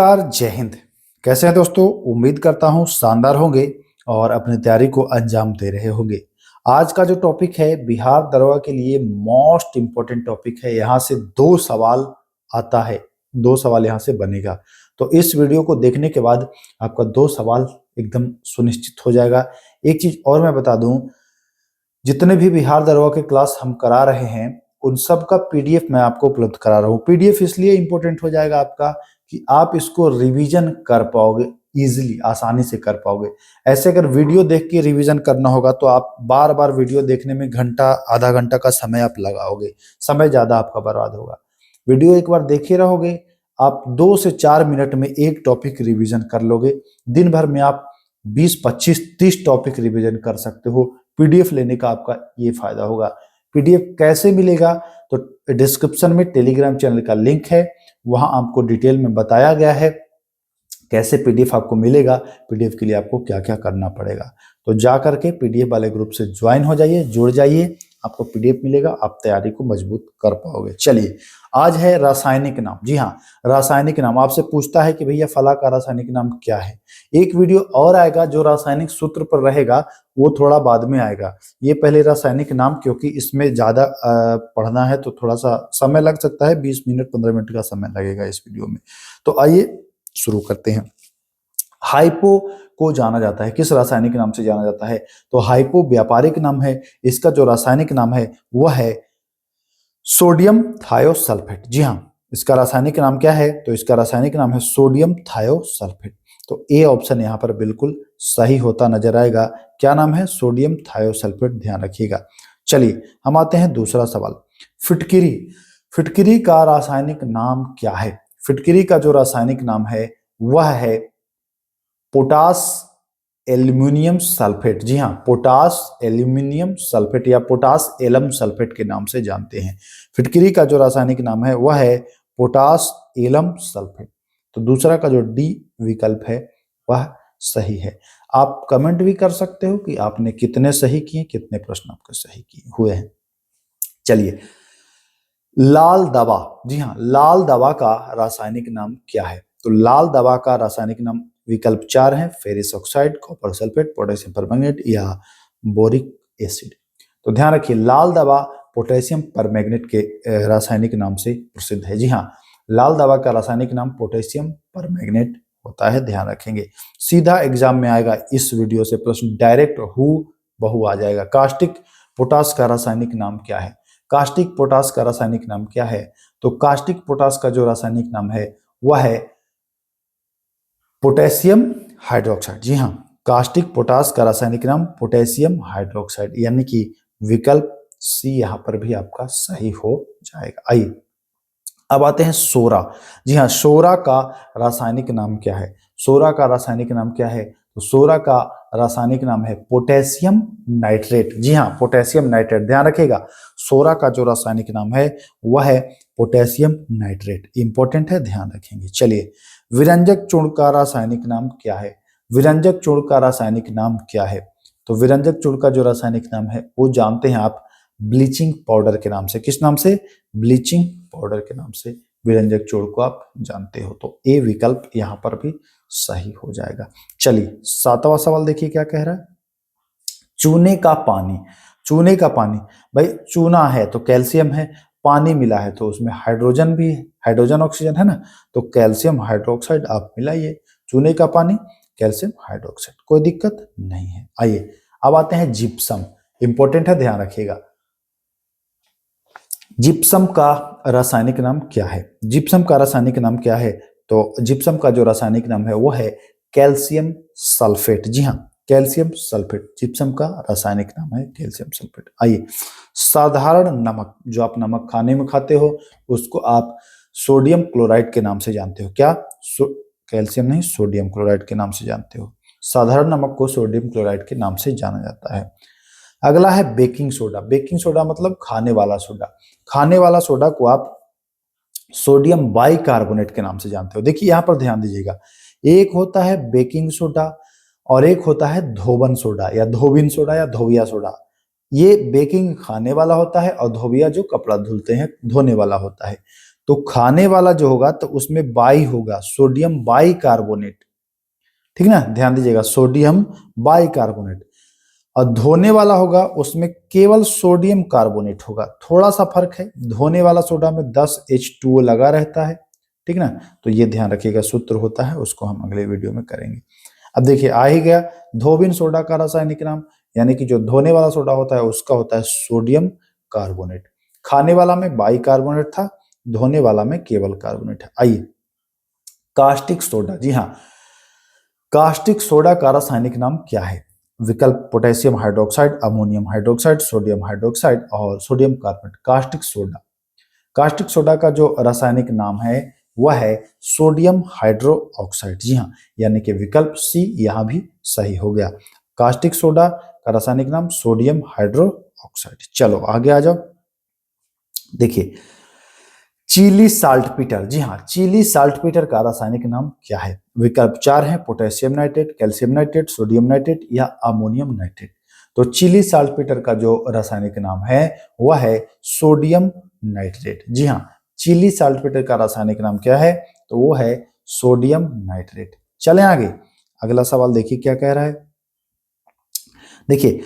नमस्कार, जय हिंद। कैसे हैं दोस्तों? उम्मीद करता हूं शानदार होंगे और अपनी तैयारी को अंजाम दे रहे होंगे। आज का जो टॉपिक है बिहार दरोगा के लिए मोस्ट इंपॉर्टेंट टॉपिक है। यहाँ से दो सवाल आता है, दो सवाल यहाँ से बनेगा। तो इस वीडियो को देखने के बाद आपका दो सवाल एकदम सुनिश्चित हो जाएगा। एक चीज और मैं बता दूं, जितने भी बिहार दरोगा के क्लास हम करा रहे हैं उन सब का पीडीएफ मैं आपको उपलब्ध करा रहा हूँ। पीडीएफ इसलिए इंपॉर्टेंट हो जाएगा आपका कि आप इसको रिवीजन कर पाओगे, इजीली आसानी से कर पाओगे। ऐसे अगर वीडियो देख के रिवीजन करना होगा तो आप बार बार वीडियो देखने में घंटा आधा घंटा का समय आप लगाओगे, समय ज्यादा आपका बर्बाद होगा। वीडियो एक बार देखे रहोगे, आप 2 से 4 मिनट में एक टॉपिक रिवीजन कर लोगे। दिन भर में आप 20, 25, 30 टॉपिक रिवीजन कर सकते हो। पीडीएफ लेने का आपका ये फायदा होगा। पीडीएफ कैसे मिलेगा? तो डिस्क्रिप्शन में टेलीग्राम चैनल का लिंक है, वहां आपको डिटेल में बताया गया है कैसे पीडीएफ आपको मिलेगा, पीडीएफ के लिए आपको क्या क्या करना पड़ेगा। तो जा करके पीडीएफ वाले ग्रुप से ज्वाइन हो जाइए, जुड़ जाइए, आपको पीडीएफ मिलेगा, आप तैयारी को मजबूत कर पाओगे। चलिए, आज है रासायनिक नाम। जी हाँ, रासायनिक नाम आपसे पूछता है कि भैया फला का रासायनिक नाम क्या है। एक वीडियो और आएगा जो रासायनिक सूत्र पर रहेगा, वो थोड़ा बाद में आएगा। ये पहले रासायनिक नाम, क्योंकि इसमें ज्यादा पढ़ना है तो थोड़ा सा समय लग सकता है, 20 मिनट 15 मिनट का समय लगेगा इस वीडियो में। तो आइए शुरू करते हैं। हाइपो को जाना जाता है, किस रासायनिक नाम से जाना जाता है? तो हाइपो व्यापारिक नाम है। इसका जो रासायनिक नाम है वह है सोडियम थायोसल्फेट। जी हाँ, इसका रासायनिक नाम क्या है? तो इसका रासायनिक नाम है सोडियम थायोसल्फेट। तो ए ऑप्शन यहाँ पर बिल्कुल सही होता नजर आएगा। क्या नाम है? सोडियम थायोसल्फेट, ध्यान रखिएगा। चलिए, हम आते हैं दूसरा सवाल। फिटकिरी, फिटकिरी का रासायनिक नाम क्या है? फिटकिरी का जो रासायनिक नाम है वह है पोटास एल्यूमिनियम सल्फेट। जी हाँ, पोटास एल्यूमिनियम सल्फेट या पोटास एलम सल्फेट के नाम से जानते हैं। फिटकिरी का जो रासायनिक नाम है वह है पोटास एलम सल्फेट। तो दूसरा का जो डी विकल्प है वह सही है। आप कमेंट भी कर सकते हो कि आपने कितने सही किए, कितने प्रश्न आपके सही किए हुए हैं। चलिए, लाल दवा। जी हाँ, लाल दवा का रासायनिक नाम क्या है? तो लाल दवा का रासायनिक नाम विकल्प 4 है, ferric oxide, copper sulphate, potassium permanganate या बोरिक एसिड। तो ध्यान रखिए, लाल दवा पोटेशियम परमैंगनेट के रासायनिक नाम से प्रसिद्ध है। जी हाँ, लाल दवा का रासायनिक नाम पोटेशियम परमैंगनेट होता है, ध्यान रखेंगे। सीधा एग्जाम में आएगा इस वीडियो से प्रश्न, डायरेक्ट हु बहु आ जाएगा। कास्टिक पोटास का रासायनिक नाम क्या है? कास्टिक पोटास का रासायनिक नाम क्या है? तो कास्टिक पोटास का जो रासायनिक नाम है वह है पोटेशियम हाइड्रोक्साइड। जी हाँ, कास्टिक पोटास का रासायनिक नाम पोटेशियम हाइड्रोक्साइड, यानी कि विकल्प सी यहां पर भी आपका सही हो जाएगा। आइए, अब आते हैं सोरा। जी हाँ, सोरा का रासायनिक नाम क्या है? सोरा का रासायनिक नाम क्या है? तो सोरा का रासायनिक नाम है पोटेशियम नाइट्रेट। जी हाँ, पोटेशियम नाइट्रेट, ध्यान रखिएगा। सोरा का जो रासायनिक नाम है वह है पोटेशियम नाइट्रेट, इंपॉर्टेंट है, ध्यान रखेंगे। चलिए, विरंजक चूर्ण का रासायनिक नाम क्या है? विरंजक चूर्ण का रासायनिक नाम क्या है? तो विरंजक चूर्ण का जो रासायनिक नाम है वो जानते हैं आप ब्लीचिंग पाउडर के नाम से। किस नाम से? ब्लीचिंग पाउडर के नाम से विरंजक चूर्ण को आप जानते हो। तो ए विकल्प यहां पर भी सही हो जाएगा। चलिए, 7वां सवाल देखिए क्या कह रहा है। चूने का पानी, चूने का पानी, भाई चूना है तो कैल्शियम है, पानी मिला है तो उसमें हाइड्रोजन भी है, हाइड्रोजन ऑक्सीजन है ना, तो कैल्शियम हाइड्रोक्साइड आप मिलाइए। चूने का पानी, कैल्शियम हाइड्रोक्साइड, कोई दिक्कत नहीं है। आइए, अब आते हैं जिप्सम, इंपॉर्टेंट है, ध्यान रखिएगा। जिप्सम का रासायनिक नाम क्या है? जिप्सम का रासायनिक नाम क्या है? तो जिप्सम का जो रासायनिक नाम है वो है कैल्शियम सल्फेट। जी हाँ, कैल्शियम सल्फेट जिप्सम का रासायनिक नाम है, कैल्शियम सल्फेट। आइए, साधारण नमक, जो आप नमक खाने में खाते हो उसको आप सोडियम क्लोराइड के नाम से जानते हो। क्या? कैल्शियम नहीं, सोडियम क्लोराइड के नाम से जानते हो। साधारण नमक को सोडियम क्लोराइड के नाम से जाना जाता है। अगला है बेकिंग सोडा। बेकिंग सोडा मतलब खाने वाला सोडा। खाने वाला सोडा को आप सोडियम बाइकार्बोनेट के नाम से जानते हो। देखिए यहां पर ध्यान दीजिएगा, एक होता है बेकिंग सोडा और एक होता है धोबन सोडा या धोबिन सोडा या धोबिया सोडा। ये बेकिंग खाने वाला होता है और धोबिया जो कपड़ा धुलते हैं, धोने वाला होता है। तो खाने वाला जो होगा तो उसमें बाई होगा, सोडियम बाई कार्बोनेट, ठीक ना, ध्यान दीजिएगा, सोडियम बाई कार्बोनेट। और धोने वाला होगा उसमें केवल सोडियम कार्बोनेट होगा, थोड़ा सा फर्क है, धोने वाला सोडा में 10H2O लगा रहता है, ठीक ना। तो ये ध्यान रखिएगा, सूत्र होता है, उसको हम अगले वीडियो में करेंगे। अब देखिए आ ही गया धोबिन सोडा का रासायनिक नाम, यानी कि जो धोने वाला सोडा होता है उसका होता है सोडियम कार्बोनेट। खाने वाला में बाई कार्बोनेट था, धोने वाला में केवल कार्बोनेट है। आइए कास्टिक सोडा, जी हाँ, कास्टिक सोडा का रासायनिक नाम क्या है? विकल्प potassium hydroxide, ammonium hydroxide, sodium hydroxide और sodium carbonate. Caustic soda, caustic soda का जो रासायनिक नाम है वह है सोडियम हाइड्रो ऑक्साइड। जी हाँ, यानी कि विकल्प सी यहां भी सही हो गया। कास्टिक सोडा का रासायनिक नाम सोडियम हाइड्रो ऑक्साइड। चलो आगे आ जाओ। देखिए चीली साल्टपीटर, जी हाँ, चीली साल्टपीटर का रासायनिक नाम क्या है? विकल्प 4 है, potassium nitrate, calcium nitrate, sodium nitrate या अमोनियम नाइट्रेट। तो चिली साल्टपीटर का जो रासायनिक नाम है वह है सोडियम नाइट्रेट। जी हाँ, चिली साल्टपीटर का रासायनिक नाम क्या है? तो वो है सोडियम नाइट्रेट। चलें आगे, अगला सवाल देखिए क्या कह रहा है। देखिए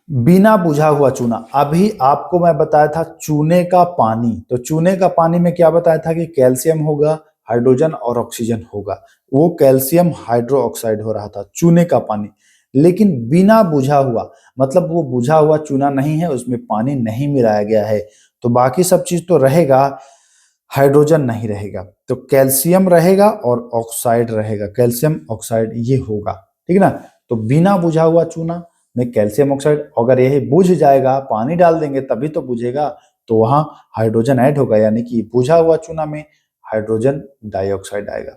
बिना बुझा हुआ चूना, अभी आपको मैं बताया था चूने का पानी, तो चूने का पानी में क्या बताया था कि कैल्शियम होगा, हाइड्रोजन और ऑक्सीजन होगा, वो कैल्शियम हाइड्रो ऑक्साइड हो रहा था चूने का पानी। लेकिन बिना बुझा हुआ मतलब वो बुझा हुआ चूना नहीं है, उसमें पानी नहीं मिलाया गया है, तो बाकी सब चीज तो रहेगा, हाइड्रोजन नहीं रहेगा, तो कैल्शियम रहेगा और ऑक्साइड रहेगा, कैल्शियम ऑक्साइड ये होगा, ठीक ना। तो बिना बुझा हुआ चूना में कैल्शियम ऑक्साइड, अगर यही बुझ जाएगा, पानी डाल देंगे तभी तो बुझेगा, तो वहां हाइड्रोजन ऐड होगा, यानी कि बुझा हुआ चूना में हाइड्रोजन डाइऑक्साइड आएगा,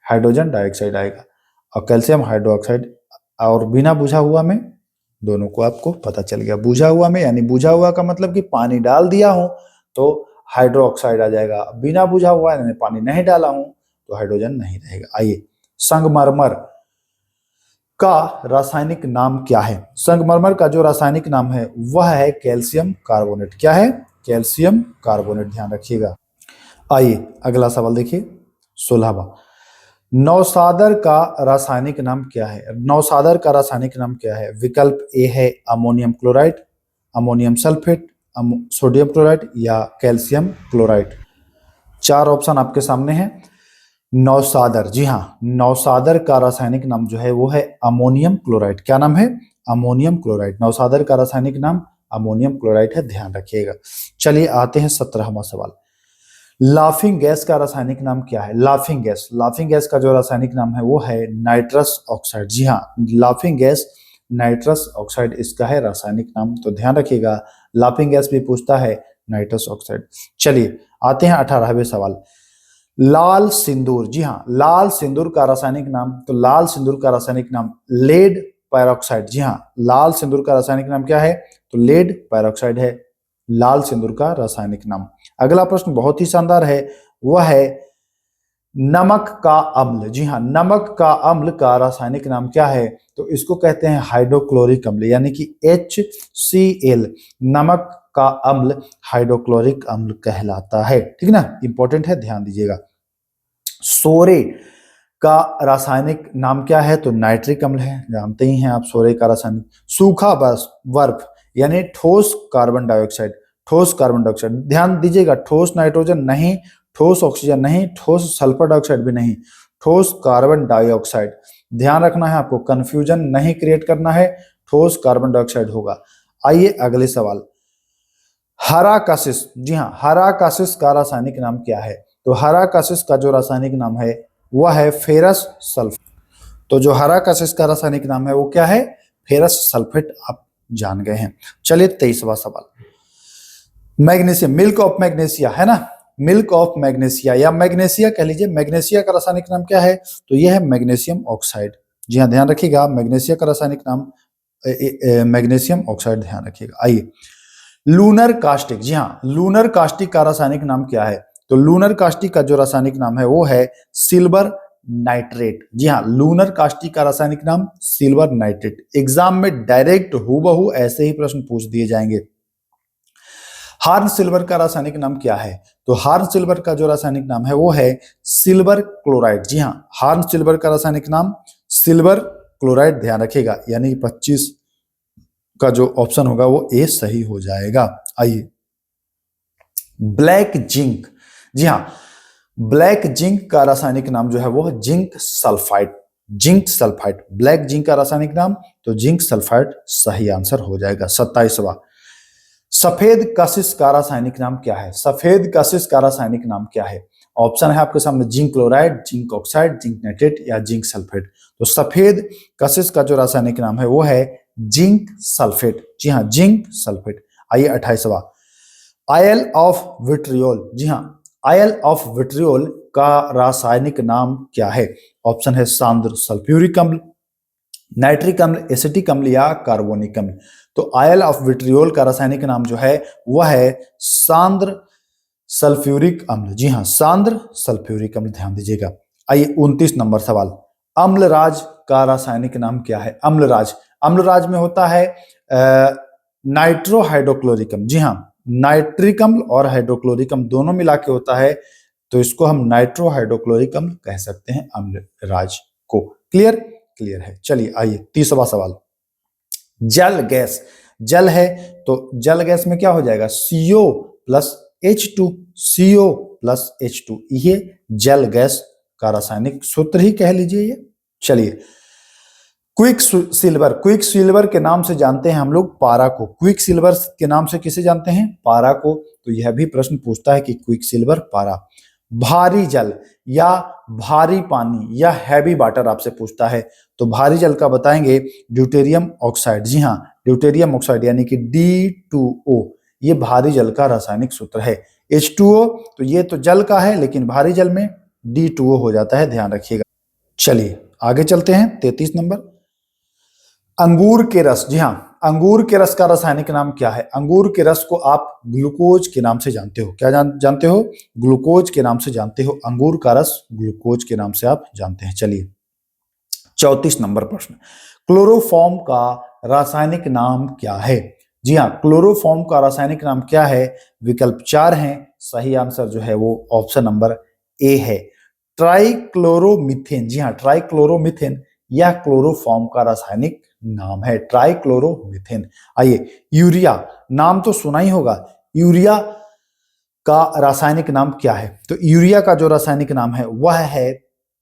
हाइड्रोजन डाइऑक्साइड आएगा, और कैल्शियम हाइड्रोक्साइड। और बिना बुझा हुआ में दोनों को आपको पता चल गया। बुझा हुआ में यानी बुझा हुआ का मतलब कि पानी डाल दिया हूं तो हाइड्रो ऑक्साइड आ जाएगा, बिना बुझा हुआ यानी पानी नहीं डाला हूं तो हाइड्रोजन नहीं रहेगा। आइए संगमरमर का रासायनिक नाम क्या है? संगमरमर का जो रासायनिक नाम है वह है कैल्शियम कार्बोनेट। क्या है? कैल्शियम कार्बोनेट, ध्यान रखिएगा। आइए अगला सवाल देखिए 16वां। नौसादर का रासायनिक नाम क्या है? नौसादर का रासायनिक नाम क्या है? विकल्प ए है ammonium chloride, ammonium sulphate, sodium chloride या कैल्शियम क्लोराइड। चार ऑप्शन आपके सामने हैं। नौसादर, जी हाँ, नौसादर का रासायनिक नाम जो है वो है अमोनियम क्लोराइड। क्या नाम है? Ammonium chloride. नौसादर का रासायनिक नाम अमोनियम क्लोराइड है, ध्यान रखिएगा। चलिए आते हैं 17वां सवाल। लाफिंग गैस का रासायनिक नाम क्या है? लाफिंग गैस, लाफिंग गैस का जो रासायनिक नाम है वो है नाइट्रस ऑक्साइड। जी हाँ, लाफिंग गैस नाइट्रस ऑक्साइड इसका है रासायनिक नाम, तो ध्यान रखिएगा, लाफिंग गैस भी पूछता है नाइट्रस ऑक्साइड। चलिए आते हैं 18वें सवाल। लाल सिंदूर, जी हाँ, लाल सिंदूर का रासायनिक नाम, तो लाल सिंदूर का रासायनिक नाम लेड पैरोक्साइड। जी हाँ, लाल सिंदूर का रासायनिक नाम क्या है? तो लेड पैरोक्साइड है लाल सिंदूर का रासायनिक नाम। अगला प्रश्न बहुत ही शानदार है, वह है नमक का अम्ल। जी हाँ, नमक का अम्ल का रासायनिक नाम क्या है? तो इसको कहते हैं हाइड्रोक्लोरिक अम्ल, यानी कि HCl। नमक का अम्ल हाइड्रोक्लोरिक अम्ल कहलाता है, ठीक ना, इंपॉर्टेंट है, ध्यान दीजिएगा। सोरे का रासायनिक नाम क्या है? तो नाइट्रिक अम्ल है, जानते ही हैं आप सोरे का रासायनिक। सूखा बर्फ यानी ठोस कार्बन डाइऑक्साइड, ठोस कार्बन डाइऑक्साइड, ध्यान दीजिएगा, ठोस नाइट्रोजन नहीं, ठोस ऑक्सीजन नहीं, ठोस सल्फर डाइऑक्साइड भी नहीं, ठोस कार्बन डाइऑक्साइड। ध्यान रखना है आपको, कंफ्यूजन नहीं क्रिएट करना है, ठोस कार्बन डाइऑक्साइड होगा। आइए अगले सवाल। हराकासिस, जी हाँ, हराकासिस का रासायनिक नाम क्या है? तो हराकासिस का जो रासायनिक नाम है वह है फेरस सल्फेट। तो जो हराकासिस का रासायनिक नाम है वो क्या है? फेरस सल्फेट, आप जान गए हैं। चलिए 23वां सवाल। मैग्नीशियम, मिल्क ऑफ मैग्नेशिया है ना, मिल्क ऑफ मैग्नेशिया या मैग्नेशिया कह लीजिए, मैग्नेशिया का रासायनिक नाम क्या है? तो यह है मैग्नीशियम ऑक्साइड। जी हाँ, ध्यान रखिएगा, मैग्नेशिया का रासायनिक नाम मैग्नीशियम ऑक्साइड, ध्यान रखिएगा। आइए लूनर कास्टिक, जी हाँ, लूनर कास्टिक का रासायनिक नाम क्या है? तो लूनर कास्टिक का जो रासायनिक नाम है वो है सिल्वर नाइट्रेट। जी हाँ, लूनर कास्टिक का रासायनिक नाम सिल्वर नाइट्रेट। एग्जाम में डायरेक्ट हूबहू ऐसे ही प्रश्न पूछ दिए जाएंगे। हार्न सिल्वर का रासायनिक नाम क्या है? तो हार्न सिल्वर का जो रासायनिक नाम है वो है सिल्वर क्लोराइड। जी हाँ, हार्न सिल्वर का रासायनिक नाम सिल्वर क्लोराइड, ध्यान रखिएगा, यानी 25 का जो ऑप्शन होगा वो ए सही हो जाएगा। आइए, ब्लैक जिंक। जी हाँ, ब्लैक जिंक का रासायनिक नाम जो है वो zinc sulphide. Zinc sulphide, black zinc का रासायनिक नाम, तो जिंक सल्फाइड सही आंसर हो जाएगा। 27वां, सफेद कशिश का रासायनिक नाम क्या है? सफेद कशिश का रासायनिक नाम क्या है? ऑप्शन है आपके सामने, zinc chloride, zinc oxide, zinc nitrate या जिंक सल्फेट। तो सफेद कशिश का जो रासायनिक नाम है वो है जिंक सल्फेट। जी हाँ, जिंक सल्फेट। आइए 28वां, आयल ऑफ विट्रियोल। जी हाँ, आयल ऑफ विट्रियोल का रासायनिक नाम क्या है? ऑप्शन है सांद्र सल्फ्यूरिक अम्ल, नाइट्रिक अम्ल, एसिटिक अम्ल या कार्बोनिक अम्ल। तो आयल ऑफ विट्रियोल का रासायनिक नाम जो है वह है सांद्र सल्फ्यूरिक अम्ल। जी हाँ, सांद्र सल्फ्यूरिक अम्ल, ध्यान दीजिएगा। आइए 29 नंबर सवाल, अम्लराज का रासायनिक नाम क्या है? अम्लराज, अम्लराज में होता है नाइट्रो हाइड्रोक्लोरिक अम्ल। जी हाँ, नाइट्रिक अम्ल और हाइड्रोक्लोरिक अम्ल दोनों मिला के होता है, तो इसको हम नाइट्रो हाइड्रोक्लोरिक अम्ल कह सकते हैं अम्लराज को। क्लियर? क्लियर है। चलिए आइए 30वां सवाल, जल गैस। जल है तो जल गैस में क्या हो जाएगा? CO plus H2, CO plus H2, ये जल गैस का रासायनिक सूत्र ही कह लीजिए ये। चलिए, क्विक सिल्वर, क्विक सिल्वर के नाम से जानते हैं हम लोग पारा को। क्विक सिल्वर के नाम से किसे जानते हैं? पारा को। तो यह भी प्रश्न पूछता है कि क्विक सिल्वर, पारा। भारी जल या भारी पानी या हैवी वाटर आपसे पूछता है, तो भारी जल का बताएंगे ड्यूटेरियम ऑक्साइड। जी हाँ, ड्यूटेरियम ऑक्साइड यानी कि D2O, ये भारी जल का रासायनिक सूत्र है। H2O तो ये तो जल का है, लेकिन भारी जल में D2O हो जाता है, ध्यान रखिएगा। चलिए आगे चलते हैं, 33 नंबर, अंगूर के रस। जी हाँ, अंगूर के रस का रासायनिक नाम क्या है? अंगूर के रस को आप ग्लूकोज के नाम से जानते हो। क्या जानते हो? ग्लूकोज के नाम से जानते हो। अंगूर का रस ग्लूकोज के नाम से आप जानते हैं। चलिए 34 नंबर प्रश्न, क्लोरोफॉर्म का रासायनिक नाम क्या है? जी हाँ, क्लोरोफॉर्म का रासायनिक नाम क्या है? विकल्प 4 हैं, सही आंसर जो है वो ऑप्शन नंबर ए है, ट्राइक्लोरोमीथेन। जी हाँ, ट्राइक्लोरोमीथेन यह क्लोरोफॉर्म का रासायनिक नाम है, ट्राइक्लोरोमीथेन। आइए, यूरिया, नाम तो सुना ही होगा, यूरिया का रासायनिक नाम क्या है? तो यूरिया का जो रासायनिक नाम है वह है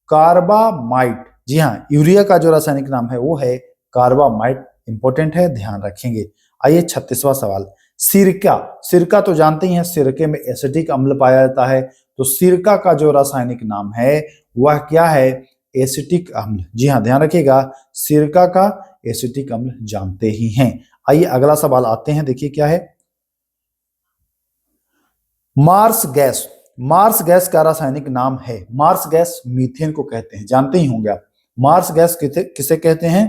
कार्बामाइट। जी हाँ, यूरिया का जो रासायनिक नाम है वो है कार्बामाइट। इंपॉर्टेंट है, ध्यान रखेंगे। आइए 36वां सवाल, सिरका। सिरका तो जानते ही हैं, सिरके में एसिटिक अम्ल पाया जाता है, तो सिरका का जो रासायनिक नाम है वह क्या है? एसिटिक अम्ल। जी हाँ, ध्यान रखिएगा, सिरका का एसिटिक अम्ल जानते ही हैं। आइए अगला सवाल आते हैं, देखिए क्या है, मार्स गैस। मार्स गैस का रासायनिक नाम है, मार्स गैस मीथेन को कहते हैं, जानते ही होंगे आप। मार्स गैस किसे कहते हैं?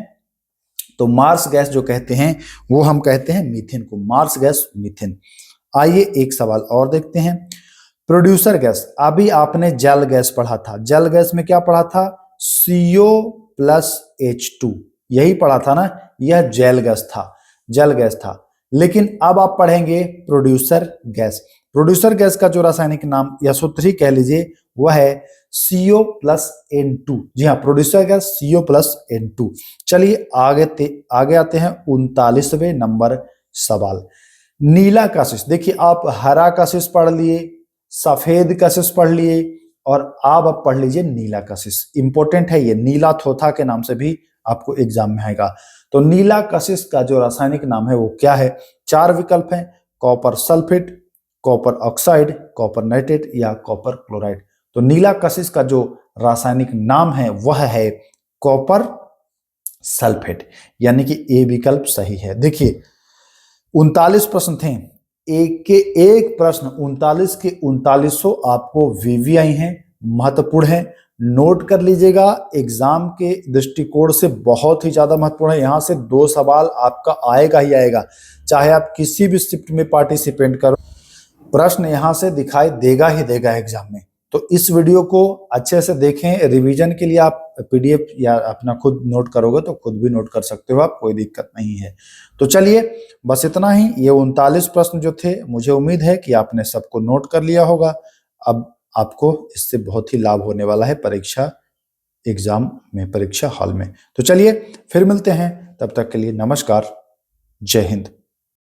तो मार्स गैस जो कहते हैं वो हम कहते हैं मीथेन को, मार्स गैस, मीथेन। आइए एक सवाल और देखते हैं, प्रोड्यूसर गैस। अभी आपने जल गैस पढ़ा था, जल गैस में क्या पढ़ा था? CO प्लस H2, यही पढ़ा था ना, यह जल गैस था, जल गैस था। लेकिन अब आप पढ़ेंगे प्रोड्यूसर गैस। प्रोड्यूसर गैस का जो रासायनिक नाम या सूत्र ही कह लीजिए वह है CO प्लस N2। जी हाँ, producer gas CO plus N2। चलिए आगे आते हैं 39वें नंबर सवाल, नीला कशिश। देखिए, आप हरा कशिश पढ़ लिए, सफेद कशिश पढ़ लिए, और अब पढ़ लीजिए नीला कशिश। इंपॉर्टेंट है ये, नीला थोथा के नाम से भी आपको एग्जाम में आएगा। तो नीला कशिश का जो रासायनिक नाम है वो क्या है? 4 विकल्प हैं, copper sulphate, copper oxide, copper nitrate या कॉपर क्लोराइड। तो नीला कशिश का जो रासायनिक नाम है वह है कॉपर सल्फेट, यानी कि ए विकल्प सही है। देखिए 39 प्रश्न थे, एक के एक प्रश्न, 39 के 39 आपको वीवी आई हैं, महत्वपूर्ण है, नोट कर लीजिएगा। एग्जाम के दृष्टिकोण से बहुत ही ज्यादा महत्वपूर्ण है। यहां से 2 सवाल आपका आएगा ही आएगा, चाहे आप किसी भी शिफ्ट में पार्टिसिपेट करो, प्रश्न यहां से दिखाई देगा ही देगा एग्जाम में। तो इस वीडियो को अच्छे से देखें। रिवीजन के लिए आप पीडीएफ या अपना खुद नोट करोगे तो खुद भी नोट कर सकते हो आप, कोई दिक्कत नहीं है। तो चलिए बस इतना ही। ये 39 प्रश्न जो थे, मुझे उम्मीद है कि आपने सबको नोट कर लिया होगा। अब आपको इससे बहुत ही लाभ होने वाला है परीक्षा एग्जाम में, परीक्षा हॉल में। तो चलिए फिर मिलते हैं, तब तक के लिए नमस्कार, जय हिंद।